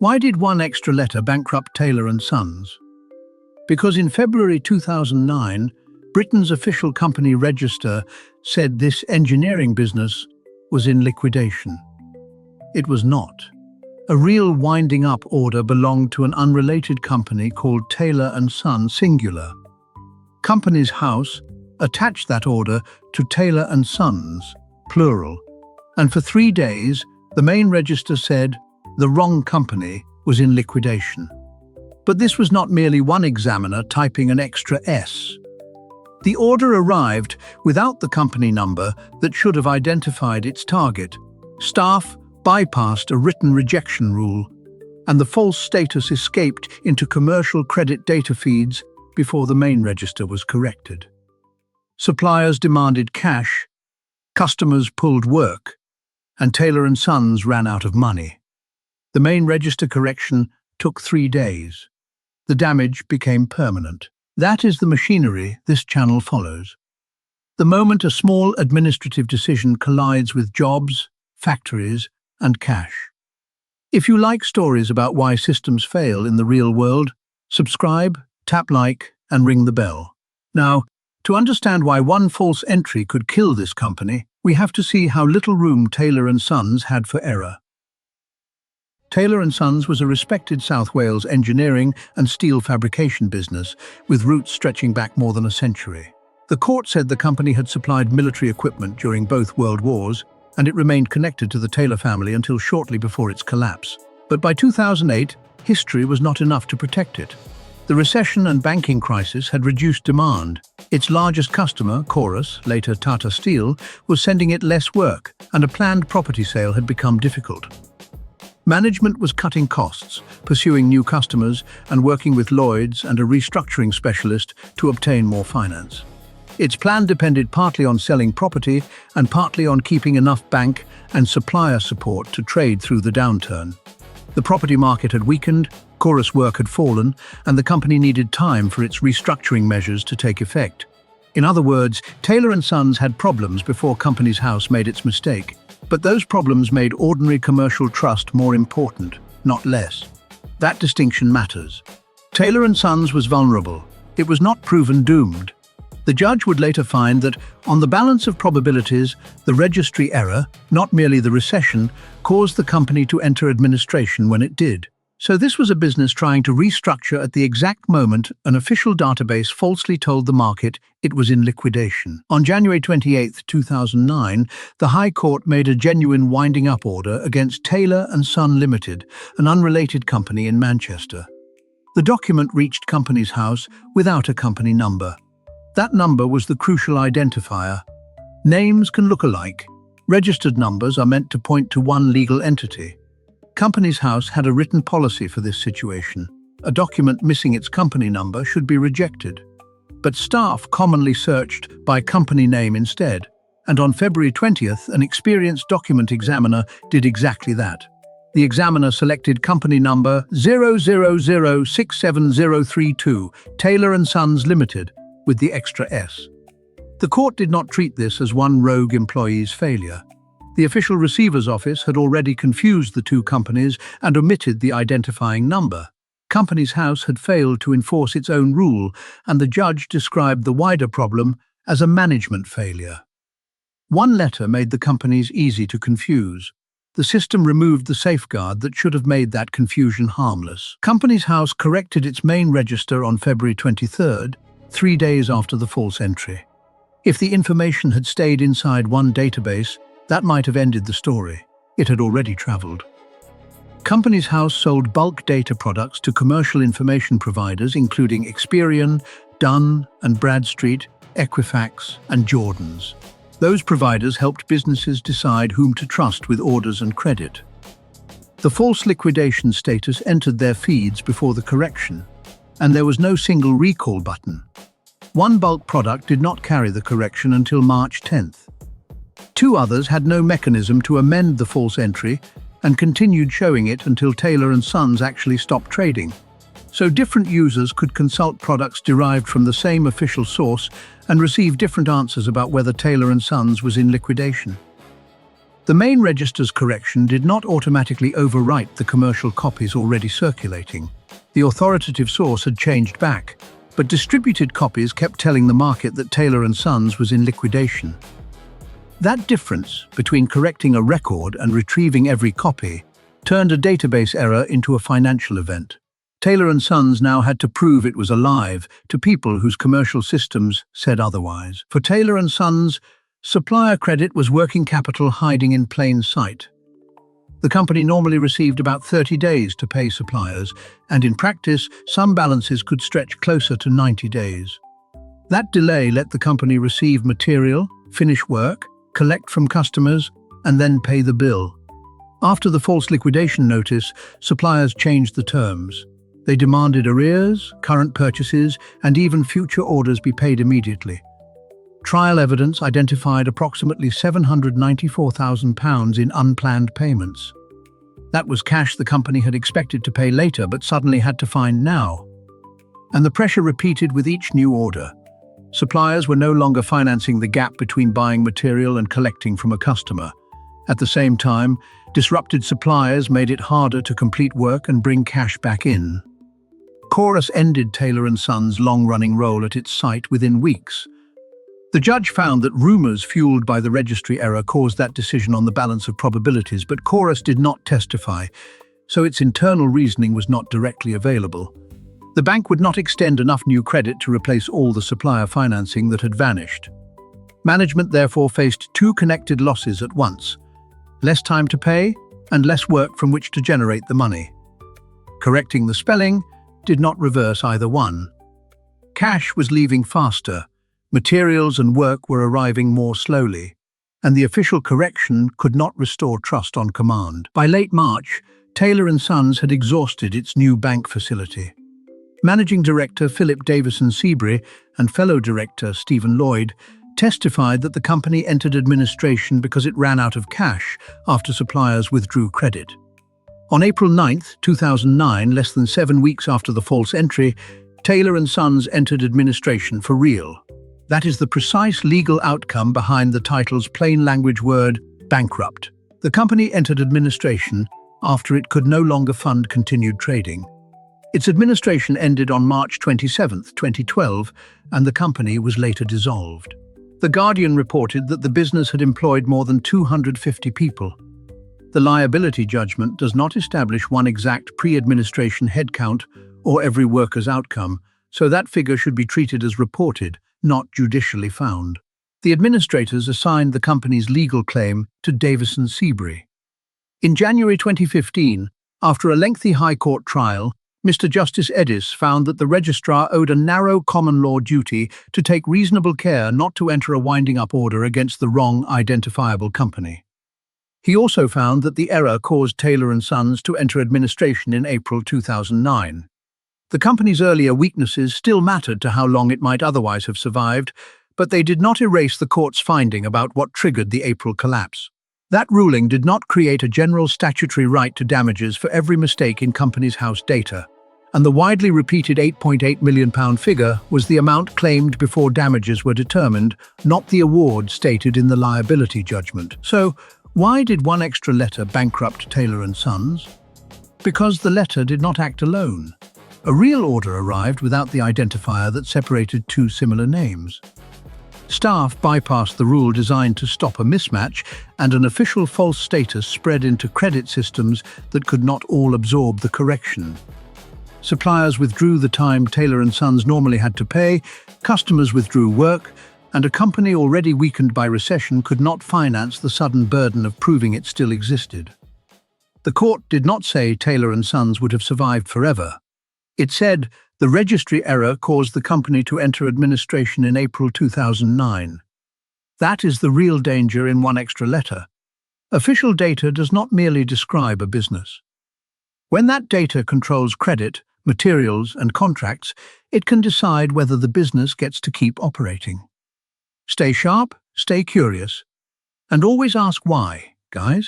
Why did one extra letter bankrupt Taylor & Sons? Because in February 2009, Britain's official company register said this engineering business was in liquidation. It was not. A real winding up order belonged to an unrelated company called Taylor & Son singular. Companies House attached that order to Taylor & Sons, plural, and for 3 days the main register said the wrong company was in liquidation. But this was not merely one examiner typing an extra S. The order arrived without the company number that should have identified its target. Staff bypassed a written rejection rule, and the false status escaped into commercial credit data feeds before the main register was corrected. Suppliers demanded cash, customers pulled work, and Taylor & Sons ran out of money. The main register correction took 3 days. The damage became permanent. That is the machinery this channel follows. The moment a small administrative decision collides with jobs, factories, and cash. If you like stories about why systems fail in the real world, subscribe, tap like, and ring the bell. Now, to understand why one false entry could kill this company, we have to see how little room Taylor & Sons had for error. Taylor & Sons was a respected South Wales engineering and steel fabrication business, with roots stretching back more than a century. The court said the company had supplied military equipment during both World Wars, and it remained connected to the Taylor family until shortly before its collapse. But by 2008, history was not enough to protect it. The recession and banking crisis had reduced demand. Its largest customer, Chorus, later Tata Steel, was sending it less work, and a planned property sale had become difficult. Management was cutting costs, pursuing new customers, and working with Lloyds and a restructuring specialist to obtain more finance. Its plan depended partly on selling property and partly on keeping enough bank and supplier support to trade through the downturn. The property market had weakened, Chorus work had fallen, and the company needed time for its restructuring measures to take effect. In other words, Taylor & Sons had problems before Companies House made its mistake. But those problems made ordinary commercial trust more important, not less. That distinction matters. Taylor & Sons was vulnerable. It was not proven doomed. The judge would later find that, on the balance of probabilities, the registry error, not merely the recession, caused the company to enter administration when it did. So this was a business trying to restructure at the exact moment an official database falsely told the market it was in liquidation. On January 28, 2009, the High Court made a genuine winding-up order against Taylor & Son Limited, an unrelated company in Manchester. The document reached Companies House without a company number. That number was the crucial identifier. Names can look alike. Registered numbers are meant to point to one legal entity. Companies House had a written policy for this situation. A document missing its company number should be rejected. But staff commonly searched by company name instead, and on February 20th, an experienced document examiner did exactly that. The examiner selected company number 000067032, Taylor & Sons Limited, with the extra S. The court did not treat this as one rogue employee's failure. The official receiver's office had already confused the two companies and omitted the identifying number. Companies House had failed to enforce its own rule, and the judge described the wider problem as a management failure. One letter made the companies easy to confuse. The system removed the safeguard that should have made that confusion harmless. Companies House corrected its main register on February 23rd, 3 days after the false entry. If the information had stayed inside one database, that might have ended the story. It had already traveled. Companies House sold bulk data products to commercial information providers including Experian, Dun & Bradstreet, Equifax, and Jordan's. Those providers helped businesses decide whom to trust with orders and credit. The false liquidation status entered their feeds before the correction, and there was no single recall button. One bulk product did not carry the correction until March 10th. 2 others had no mechanism to amend the false entry and continued showing it until Taylor & Sons actually stopped trading. So different users could consult products derived from the same official source and receive different answers about whether Taylor & Sons was in liquidation. The main register's correction did not automatically overwrite the commercial copies already circulating. The authoritative source had changed back, but distributed copies kept telling the market that Taylor & Sons was in liquidation. That difference between correcting a record and retrieving every copy turned a database error into a financial event. Taylor & Sons now had to prove it was alive to people whose commercial systems said otherwise. For Taylor & Sons, supplier credit was working capital hiding in plain sight. The company normally received about 30 days to pay suppliers, and in practice, some balances could stretch closer to 90 days. That delay let the company receive material, finish work, collect from customers, and then pay the bill. After the false liquidation notice, suppliers changed the terms. They demanded arrears, current purchases, and even future orders be paid immediately. Trial evidence identified approximately £794,000 in unplanned payments. That was cash the company had expected to pay later but suddenly had to find now. And the pressure repeated with each new order. Suppliers were no longer financing the gap between buying material and collecting from a customer. At the same time, disrupted suppliers made it harder to complete work and bring cash back in. Chorus ended Taylor & Sons' long-running role at its site within weeks. The judge found that rumors fueled by the registry error caused that decision on the balance of probabilities, but Chorus did not testify, so its internal reasoning was not directly available. The bank would not extend enough new credit to replace all the supplier financing that had vanished. Management therefore faced two connected losses at once: less time to pay and less work from which to generate the money. Correcting the spelling did not reverse either one. Cash was leaving faster, materials and work were arriving more slowly, and the official correction could not restore trust on command. By late March, Taylor & Sons had exhausted its new bank facility. Managing Director Philip Davison Sebry and fellow director Stephen Lloyd testified that the company entered administration because it ran out of cash after suppliers withdrew credit. On April 9, 2009, less than 7 weeks after the false entry, Taylor & Sons entered administration for real. That is the precise legal outcome behind the title's plain language word, bankrupt. The company entered administration after it could no longer fund continued trading. Its administration ended on March 27, 2012, and the company was later dissolved. The Guardian reported that the business had employed more than 250 people. The liability judgment does not establish one exact pre-administration headcount or every worker's outcome, so that figure should be treated as reported, not judicially found. The administrators assigned the company's legal claim to Davison Sebry. In January 2015, after a lengthy High Court trial, Mr. Justice Edis found that the registrar owed a narrow common law duty to take reasonable care not to enter a winding-up order against the wrong identifiable company. He also found that the error caused Taylor & Sons to enter administration in April 2009. The company's earlier weaknesses still mattered to how long it might otherwise have survived, but they did not erase the court's finding about what triggered the April collapse. That ruling did not create a general statutory right to damages for every mistake in company's house data, and the widely repeated £8.8 million figure was the amount claimed before damages were determined, not the award stated in the liability judgment. So, why did one extra letter bankrupt Taylor & Sons? Because the letter did not act alone. A real order arrived without the identifier that separated two similar names. Staff bypassed the rule designed to stop a mismatch, and an official false status spread into credit systems that could not all absorb the correction. Suppliers withdrew the time Taylor & Sons normally had to pay, customers withdrew work, and a company already weakened by recession could not finance the sudden burden of proving it still existed. The court did not say Taylor & Sons would have survived forever. It said the registry error caused the company to enter administration in April 2009. That is the real danger in one extra letter. Official data does not merely describe a business. When that data controls credit, materials, and contracts, it can decide whether the business gets to keep operating. Stay sharp, stay curious, and always ask why, guys.